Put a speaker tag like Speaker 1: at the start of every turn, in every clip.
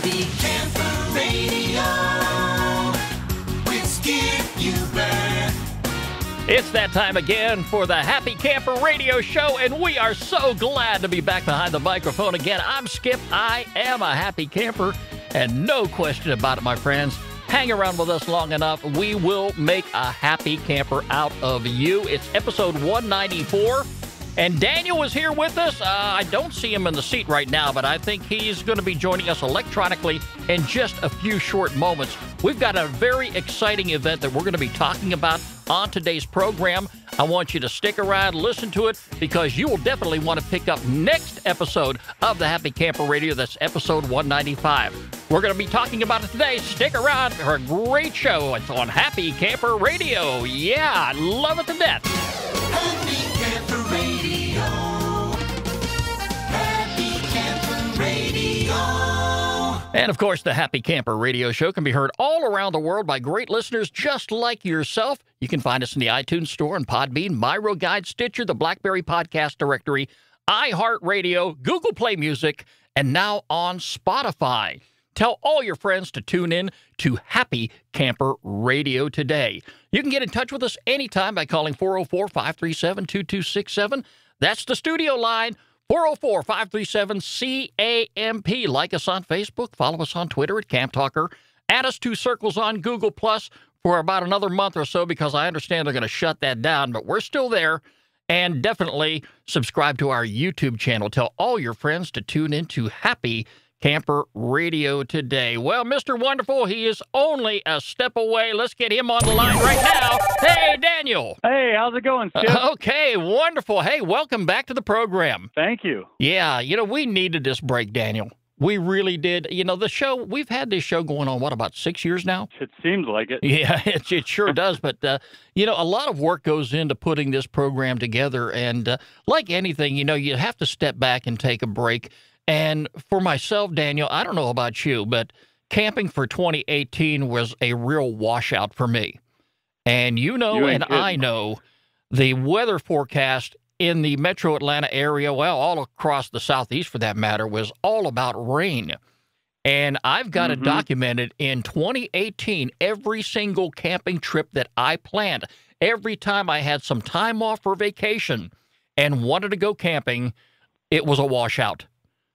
Speaker 1: Happy Camper Radio with Skip Huber.
Speaker 2: It's that time again for the Happy Camper Radio Show, and we are so glad to be back behind the microphone again. I'm Skip. I am a happy camper, and no question about it, my friends. Hang around with us long enough. We will make a happy camper out of you. It's episode 194. And Daniel is here with us. I don't see him in the seat right now, but I think he's going to be joining us electronically in just a few short moments. We've got a very exciting event that we're going to be talking about on today's program. I want you to stick around, listen to it, because you will definitely want to pick up next episode of the Happy Camper Radio. That's episode 195. We're going to be talking about it today. Stick around for a great show. It's on Happy Camper Radio. Yeah, I love it to death.
Speaker 1: Happy Camper Radio. Happy Camper Radio.
Speaker 2: And, of course, the Happy Camper Radio Show can be heard all around the world by great listeners just like yourself. You can find us in the iTunes Store and Podbean, Myro Guide, Stitcher, the BlackBerry Podcast Directory, iHeartRadio, Google Play Music, and now on Spotify. Tell all your friends to tune in to Happy Camper Radio today. You can get in touch with us anytime by calling 404-537-2267. That's the studio line, 404-537-CAMP. Like us on Facebook. Follow us on Twitter at Camp Talker. Add us to Circles on Google Plus for about another month or so, because I understand they're going to shut that down, but we're still there. And definitely subscribe to our YouTube channel. Tell all your friends to tune in to Happy Camper Radio today. Well, Mr. Wonderful, he is only a step away. Let's get him on the line right now. Hey, Daniel.
Speaker 3: Hey, how's it going, Skip?
Speaker 2: Okay, wonderful. Hey, welcome back to the program.
Speaker 3: Thank you.
Speaker 2: Yeah, we needed this break, Daniel. We really did. The show, we've had this show going on, about 6 years now?
Speaker 3: It seems like it.
Speaker 2: Yeah, it sure does. But, a lot of work goes into putting this program together. And like anything, you have to step back and take a break. And for myself, Daniel, I don't know about you, but camping for 2018 was a real washout for me. And I know the weather forecast in the metro Atlanta area, well, all across the southeast for that matter, was all about rain. And I've got it documented in 2018, every single camping trip that I planned, every time I had some time off for vacation and wanted to go camping, it was a washout.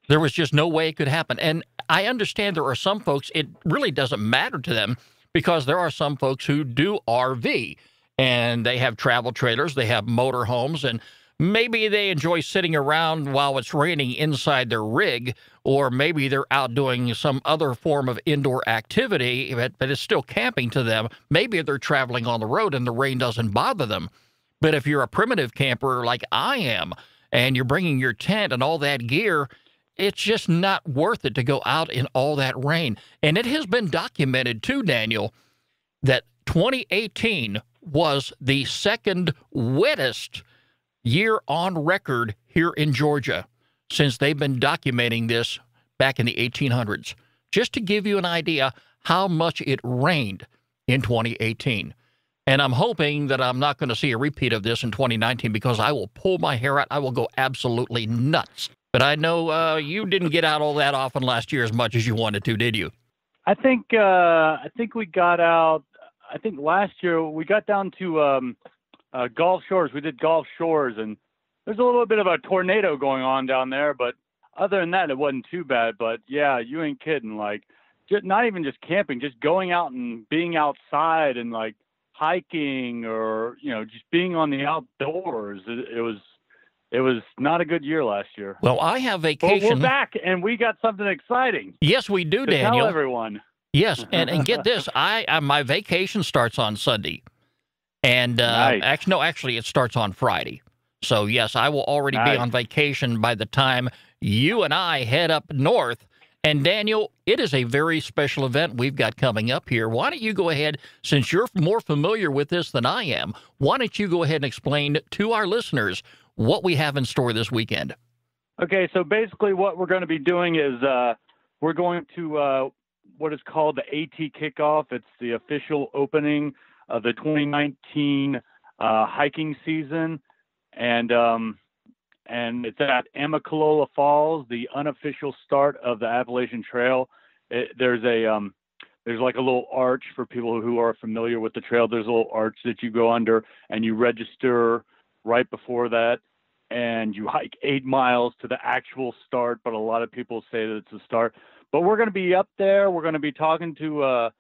Speaker 2: There was just no way it could happen. And I understand there are some folks, it really doesn't matter to them, because there are some folks who do RV, and they have travel trailers, they have motor homes, and maybe they enjoy sitting around while it's raining inside their rig, or maybe they're out doing some other form of indoor activity, but it's still camping to them. Maybe they're traveling on the road and the rain doesn't bother them. But if you're a primitive camper like I am, and you're bringing your tent and all that gear, it's just not worth it to go out in all that rain. And it has been documented, too, Daniel, that 2018 was the second wettest year on record here in Georgia since they've been documenting this back in the 1800s. Just to give you an idea how much it rained in 2018. And I'm hoping that I'm not going to see a repeat of this in 2019, because I will pull my hair out. I will go absolutely nuts. But I know you didn't get out all that often last year as much as you wanted to, did you?
Speaker 3: I think we got out. I think last year we got down to Gulf Shores. We did Gulf Shores, and there's a little bit of a tornado going on down there. But other than that, it wasn't too bad. But yeah, you ain't kidding. Like, just not even just camping, just going out and being outside and like hiking, or just being on the outdoors. It was not a good year last year.
Speaker 2: Well, I have vacation.
Speaker 3: Well, we're back, and we got something exciting.
Speaker 2: Yes, we do, Daniel.
Speaker 3: Tell everyone.
Speaker 2: Yes, and get this. My vacation starts on Sunday. And
Speaker 3: nice.
Speaker 2: actually, it starts on Friday. So, yes, I will already be on vacation by the time you and I head up north. And, Daniel, it is a very special event we've got coming up here. Why don't you go ahead, since you're more familiar with this than I am, why don't you go ahead and explain to our listeners what we have in store this weekend?
Speaker 3: Okay, so basically what we're going to be doing is we're going to what is called the AT Kickoff. It's the official opening of the 2019 hiking season, and it's at Amicalola Falls, the unofficial start of the Appalachian Trail. there's like a little arch for people who are familiar with the trail. There's a little arch that you go under, and you register right before that, and you hike 8 miles to the actual start. But a lot of people say that it's a start. But we're going to be up there. We're going to be talking to a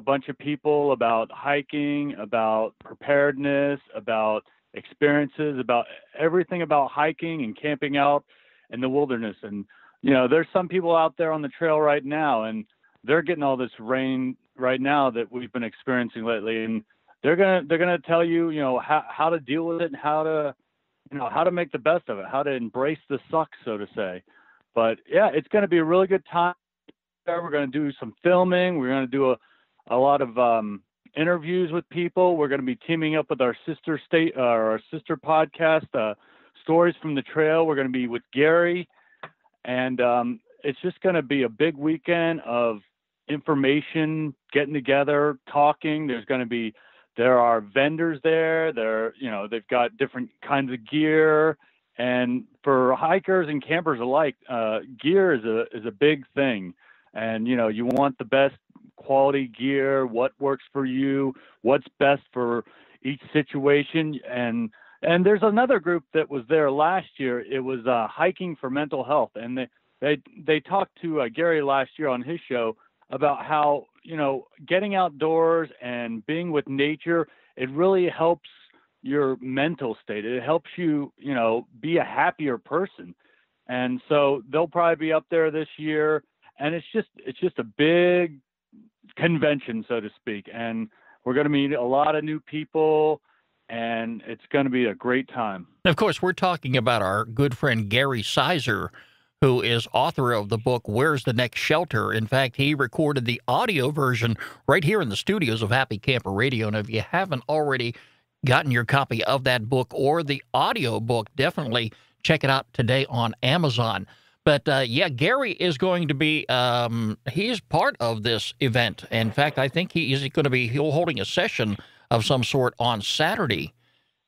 Speaker 3: bunch of people about hiking, about preparedness, about experiences, about everything about hiking and camping out in the wilderness. And, there's some people out there on the trail right now, and they're getting all this rain right now that we've been experiencing lately. And they're going to tell you, how to deal with it and how to make the best of it, how to embrace the suck, so to say. But yeah, it's going to be a really good time. We're going to do some filming. We're going to do a lot of interviews with people. We're going to be teaming up with our sister podcast, Stories from the Trail. We're going to be with Gary, and it's just going to be a big weekend of information, getting together, talking. There are vendors there. They've got different kinds of gear, and for hikers and campers alike, gear is a big thing. And you want the best quality gear, what works for you, what's best for each situation. And there's another group that was there last year. It was Hiking for Mental Health, and they talked to Gary last year on his show about how getting outdoors and being with nature, it really helps your mental state. It helps you be a happier person. And so they'll probably be up there this year, and it's just a big convention, so to speak, and we're going to meet a lot of new people, and it's going to be a great time.
Speaker 2: Of course, we're talking about our good friend Gary Sizer, who is author of the book, Where's the Next Shelter? In fact, he recorded the audio version right here in the studios of Happy Camper Radio. And if you haven't already gotten your copy of that book or the audio book, definitely check it out today on Amazon. But, yeah, Gary is going to be, he is part of this event. In fact, I think he is going to be holding a session of some sort on Saturday.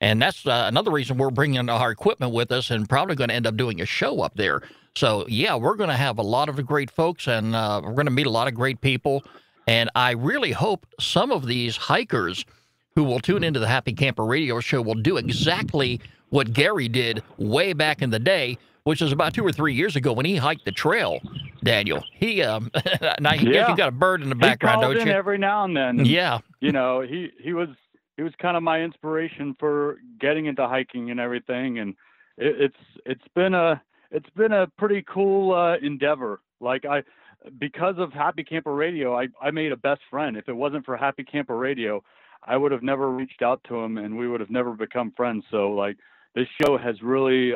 Speaker 2: And that's another reason we're bringing our equipment with us and probably going to end up doing a show up there. So, yeah, we're going to have a lot of great folks, and we're going to meet a lot of great people. And I really hope some of these hikers who will tune into the Happy Camper Radio Show will do exactly what Gary did way back in the day, which was about 2 or 3 years ago when he hiked the trail, Daniel. He, now I guess you got a bird in the background, don't you?
Speaker 3: Every now and then.
Speaker 2: Yeah.
Speaker 3: He was kind of my inspiration for getting into hiking and everything. And it's been a pretty cool endeavor. Because of Happy Camper Radio, I made a best friend. If it wasn't for Happy Camper Radio, I would have never reached out to him, and we would have never become friends. So this show has really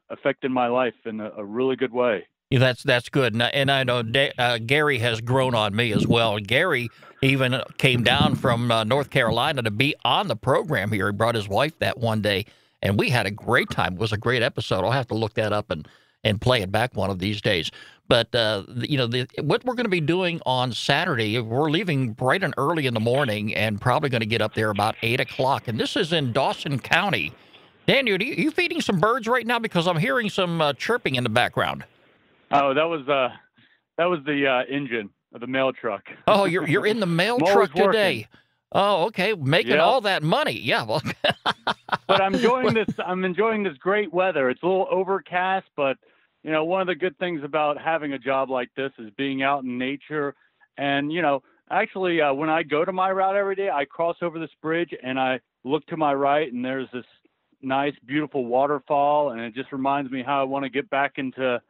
Speaker 3: affected my life in a really good way.
Speaker 2: Yeah, that's good. And I know Gary has grown on me as well. Gary even came down from North Carolina to be on the program here. He brought his wife that one day, and we had a great time. It was a great episode. I'll have to look that up and play it back one of these days. But, what we're going to be doing on Saturday, we're leaving bright and early in the morning and probably going to get up there about 8 o'clock. And this is in Dawson County. Daniel, are you feeding some birds right now? Because I'm hearing some chirping in the background.
Speaker 3: Oh, that was the engine of the mail truck.
Speaker 2: Oh, you're in the mail truck today. Working. Oh, okay, making all that money. Yeah, well.
Speaker 3: But I'm enjoying this great weather. It's a little overcast, but one of the good things about having a job like this is being out in nature. And actually, when I go to my route every day, I cross over this bridge and I look to my right, and there's this nice, beautiful waterfall, and it just reminds me how I want to get back into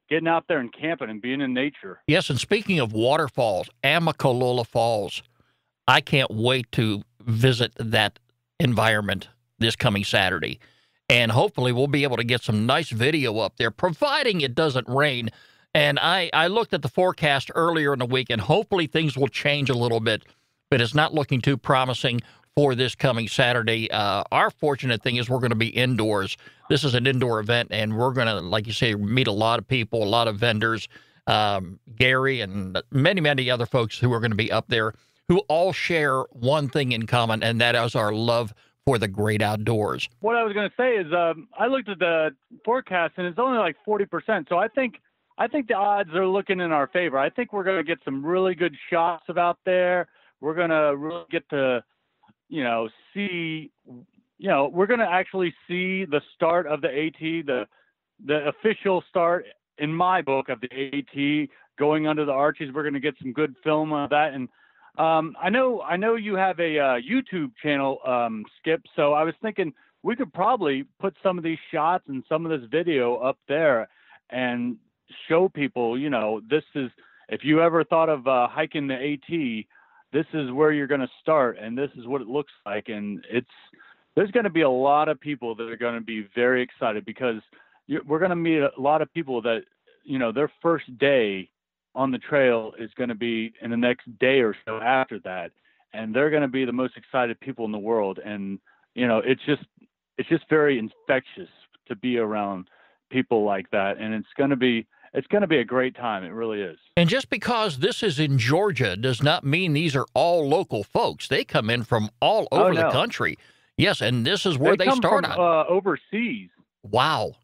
Speaker 3: getting out there and camping and being in nature.
Speaker 2: Yes, and speaking of waterfalls, Amicalola Falls, I can't wait to visit that environment this coming Saturday. And hopefully we'll be able to get some nice video up there, providing it doesn't rain. And I looked at the forecast earlier in the week, and hopefully things will change a little bit, but it's not looking too promising for this coming Saturday. Our fortunate thing is we're going to be indoors. This is an indoor event, and we're going to, like you say, meet a lot of people, a lot of vendors, Gary and many, many other folks who are going to be up there who all share one thing in common, and that is our love for the great outdoors.
Speaker 3: What I was going to say is I looked at the forecast, and it's only like 40%. So I think I think the odds are looking in our favor. I think we're going to get some really good shots of out there. We're going to really get to, see, we're going to actually see the start of the AT, the official start in my book of the AT going under the arches. We're going to get some good film of that. And I know you have a YouTube channel, Skip. So I was thinking we could probably put some of these shots and some of this video up there and show people, this is, if you ever thought of hiking the AT, this is where you're going to start, and this is what it looks like. And there's going to be a lot of people that are going to be very excited, because we're going to meet a lot of people that, their first day on the trail is going to be in the next day or so after that. And they're going to be the most excited people in the world. And, it's just very infectious to be around people like that. And it's going to be a great time. It really is.
Speaker 2: And just because this is in Georgia does not mean these are all local folks. They come in from all over the country. Yes, and this is where they start
Speaker 3: from,
Speaker 2: on.
Speaker 3: Overseas.
Speaker 2: Wow.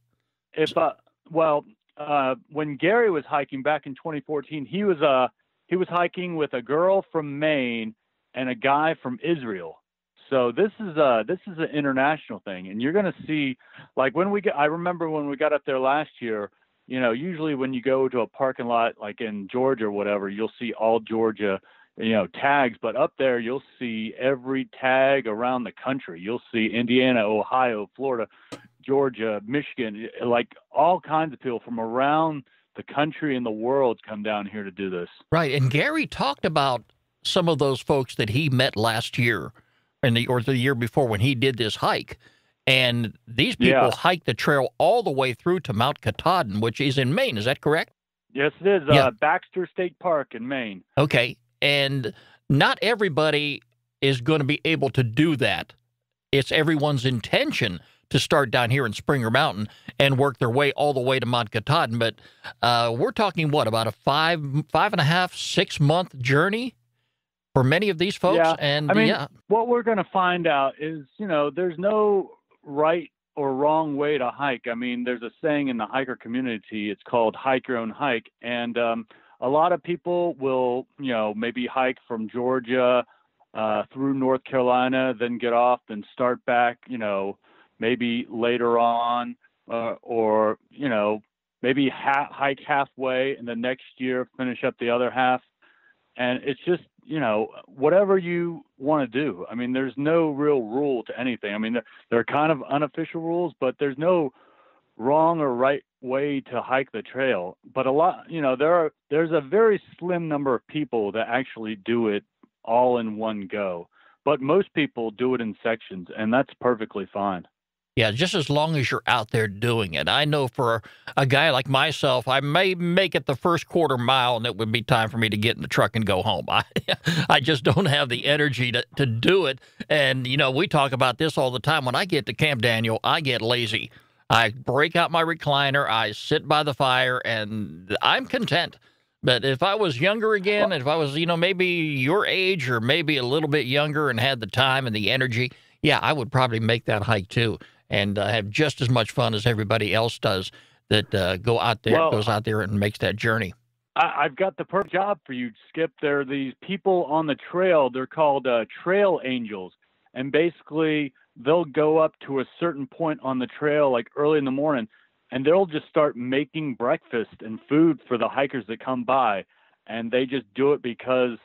Speaker 3: When Gary was hiking back in 2014, he was hiking with a girl from Maine and a guy from Israel. So this is an international thing, and you're going to see, like I remember when we got up there last year. Usually when you go to a parking lot like in Georgia or whatever, you'll see all Georgia, tags. But up there, you'll see every tag around the country. You'll see Indiana, Ohio, Florida, Georgia, Michigan, like all kinds of people from around the country and the world come down here to do this.
Speaker 2: Right. And Gary talked about some of those folks that he met last year or the year before when he did this hike. And these people hike the trail all the way through to Mount Katahdin, which is in Maine. Is that correct?
Speaker 3: Yes, it is. Baxter State Park in Maine.
Speaker 2: Okay. And not everybody is going to be able to do that. It's everyone's intention to start down here in Springer Mountain and work their way all the way to Mount Katahdin. But we're talking, about a 5.5, 6 month journey for many of these folks?
Speaker 3: Yeah.
Speaker 2: And
Speaker 3: what we're going to find out is, there's no right or wrong way to hike. There's a saying in the hiker community, it's called hike your own hike. And a lot of people will, maybe hike from Georgia through North Carolina, then get off, then start back, maybe later on, or, maybe hike halfway and the next year finish up the other half. And it's just, whatever you want to do. There's no real rule to anything. There are kind of unofficial rules, but there's no wrong or right way to hike the trail. But a lot, there's a very slim number of people that actually do it all in one go. But most people do it in sections, and that's perfectly fine.
Speaker 2: Yeah, just as long as you're out there doing it. I know for a guy like myself, I may make it the first quarter mile, and it would be time for me to get in the truck and go home. I just don't have the energy to do it. And, we talk about this all the time. When I get to Camp Daniel, I get lazy. I break out my recliner, I sit by the fire, and I'm content. But if I was younger again, if I was, maybe your age or maybe a little bit younger and had the time and the energy, yeah, I would probably make that hike too. And have just as much fun as everybody else does that goes out there and makes that journey.
Speaker 3: I've got the perfect job for you, Skip. There are these people on the trail. They're called trail angels. And basically, they'll go up to a certain point on the trail, like early in the morning, and they'll just start making breakfast and food for the hikers that come by. And they just do it because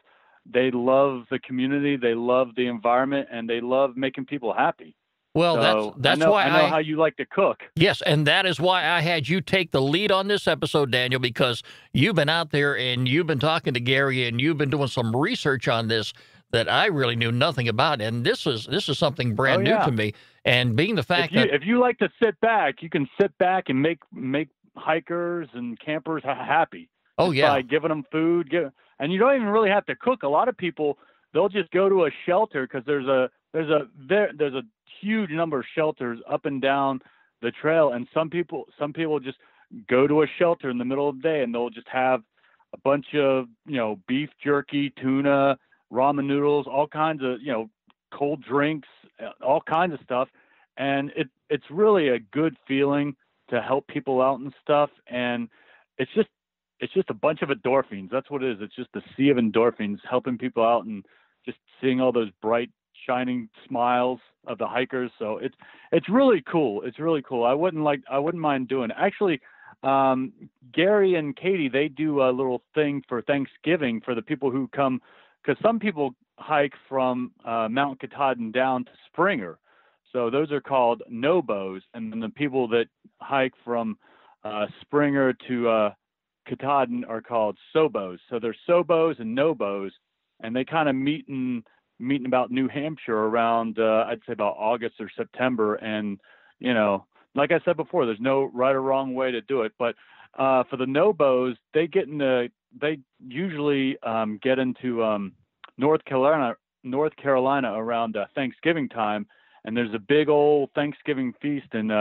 Speaker 3: they love the community, they love the environment, and they love making people happy.
Speaker 2: Well,
Speaker 3: so
Speaker 2: that's why
Speaker 3: I know how you like to cook.
Speaker 2: Yes, and that is why I had you take the lead on this episode, Daniel, because you've been out there and you've been talking to Gary and you've been doing some research on this that I really knew nothing about, and this is something brand new to me. And being the fact
Speaker 3: if you like to sit back, you can sit back and make hikers and campers happy. By giving them food, and you don't even really have to cook. A lot of people, they'll just go to a shelter because there's a huge number of shelters up and down the trail, and some people just go to a shelter in the middle of the day and they'll just have a bunch of beef jerky, tuna, ramen noodles, all kinds of cold drinks, all kinds of stuff, and it's really a good feeling to help people out and stuff. And it's just it's just a bunch of endorphins. That's what it is. It's just a sea of endorphins helping people out and just seeing all those bright, shining smiles of the hikers. So it's really cool. It's really cool. I wouldn't mind doing it. Actually, Gary and Katie, they do a little thing for Thanksgiving for the people who come, because some people hike from Mount Katahdin down to Springer. So those are called nobos. And then the people that hike from Springer to Katahdin are called sobos. So there's sobos and nobos, and they kind of meeting about New Hampshire around I'd say about August or September. And like I said before, there's no right or wrong way to do it. But for the nobos, they usually get into North Carolina around Thanksgiving time, and there's a big old Thanksgiving feast, and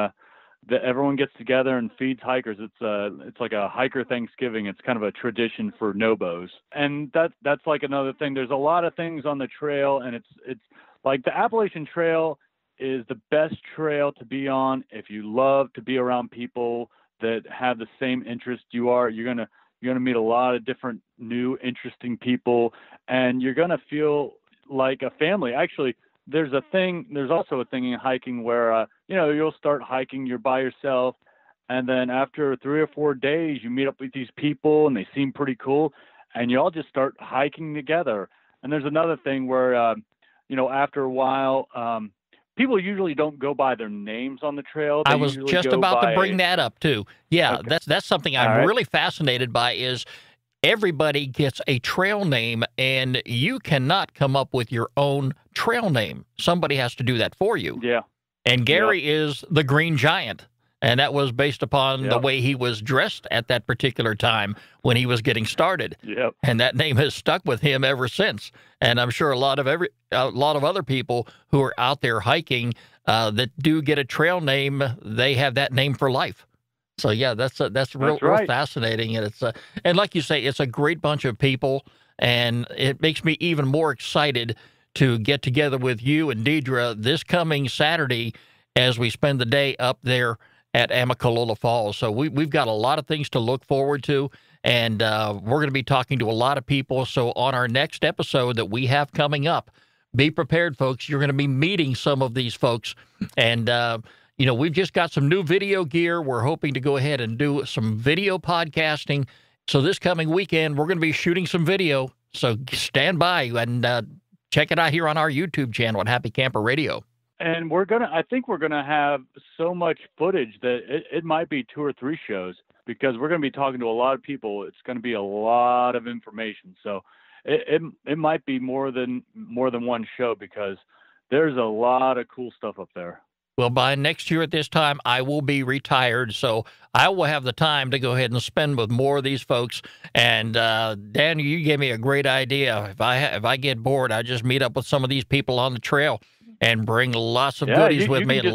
Speaker 3: everyone gets together and feeds hikers. It's like a hiker Thanksgiving. It's kind of a tradition for nobos, and that's like another thing. There's a lot of things on the trail, and it's like the Appalachian Trail is the best trail to be on if you love to be around people that have the same interest you are. You're gonna meet a lot of different new interesting people, and you're gonna feel like a family. Actually, there's also a thing in hiking where you'll start hiking, you're by yourself, and then after 3 or 4 days you meet up with these people and they seem pretty cool, and you all just start hiking together. And there's another thing where after a while people usually don't go by their names on the trail.
Speaker 2: I was just about to bring that up too. Yeah, okay. That's something I'm really fascinated by is everybody gets a trail name, and you cannot come up with your own trail name. Somebody has to do that for you.
Speaker 3: Yeah.
Speaker 2: And Gary is the Green Giant, and that was based upon the way he was dressed at that particular time when he was getting started.
Speaker 3: Yep.
Speaker 2: And that name has stuck with him ever since. And I'm sure a lot of other people who are out there hiking that do get a trail name, they have that name for life. So yeah, that's real fascinating, and and like you say, it's a great bunch of people, and it makes me even more excited to get together with you and Deidre this coming Saturday as we spend the day up there at Amicalola Falls. So we've got a lot of things to look forward to, and we're going to be talking to a lot of people. So on our next episode that we have coming up, be prepared, folks. You're going to be meeting some of these folks, and we've just got some new video gear. We're hoping to go ahead and do some video podcasting. So this coming weekend, we're going to be shooting some video. So stand by and check it out here on our YouTube channel at Happy Camper Radio.
Speaker 3: And I think we're going to have so much footage that it might be 2 or 3 shows, because we're going to be talking to a lot of people. It's going to be a lot of information. So it might be more than one show, because there's a lot of cool stuff up there.
Speaker 2: Well, by next year at this time, I will be retired, so I will have the time to go ahead and spend with more of these folks. And Dan, you gave me a great idea. If I get bored, I just meet up with some of these people on the trail and bring lots of goodies with me, and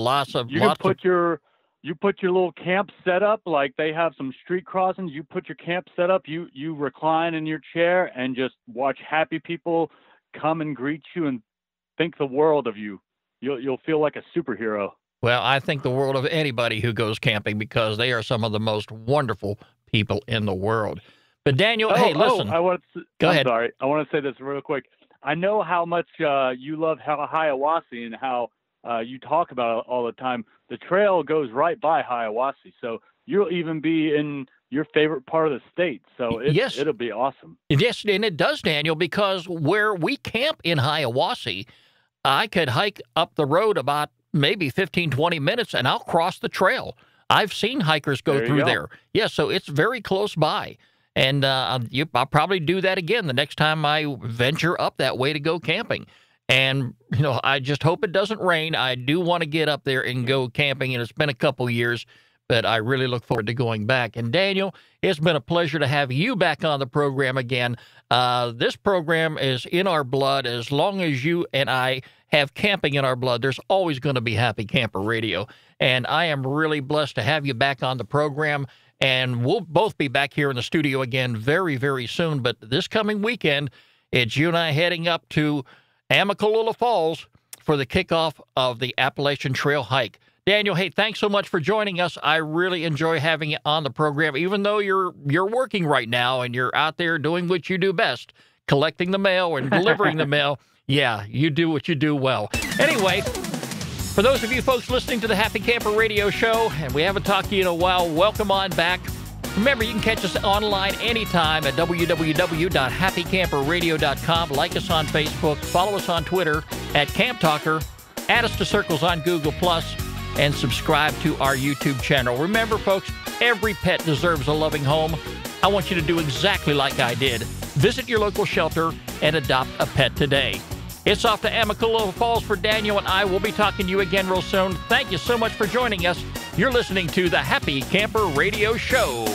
Speaker 3: you put your little camp set up, like they have some street crossings. You put your camp set up. You recline in your chair and just watch happy people come and greet you and think the world of you. You'll feel like a superhero.
Speaker 2: Well, I think the world of anybody who goes camping, because they are some of the most wonderful people in the world. But Daniel, listen. Go ahead.
Speaker 3: Sorry, I want to say this real quick. I know how much you love Hiawassee and how you talk about it all the time. The trail goes right by Hiawassee, so you'll even be in your favorite part of the state. So it'll be awesome.
Speaker 2: Yes, and it does, Daniel, because where we camp in Hiawassee, I could hike up the road about maybe 15, 20 minutes, and I'll cross the trail. I've seen hikers go through there. Yeah, so it's very close by. And I'll probably do that again the next time I venture up that way to go camping. And, I just hope it doesn't rain. I do want to get up there and go camping, and it's been a couple years, but I really look forward to going back. And Daniel, it's been a pleasure to have you back on the program again. This program is in our blood. As long as you and I have camping in our blood, there's always going to be Happy Camper Radio. And I am really blessed to have you back on the program. And we'll both be back here in the studio again very, very soon. But this coming weekend, it's you and I heading up to Amicalola Falls for the kickoff of the Appalachian Trail hike. Daniel, hey, thanks so much for joining us. I really enjoy having you on the program, even though you're working right now and you're out there doing what you do best, collecting the mail and delivering the mail. Yeah, you do what you do well. Anyway, for those of you folks listening to the Happy Camper Radio Show, and we haven't talked to you in a while, welcome on back. Remember, you can catch us online anytime at www.happycamperradio.com. Like us on Facebook, follow us on Twitter at Camp Talker, add us to Circles on Google+, and subscribe to our YouTube channel. Remember, folks, every pet deserves a loving home. I want you to do exactly like I did. Visit your local shelter and adopt a pet today. It's off to Amicalola Falls for Daniel and I. We'll be talking to you again real soon. Thank you so much for joining us. You're listening to the Happy Camper Radio Show.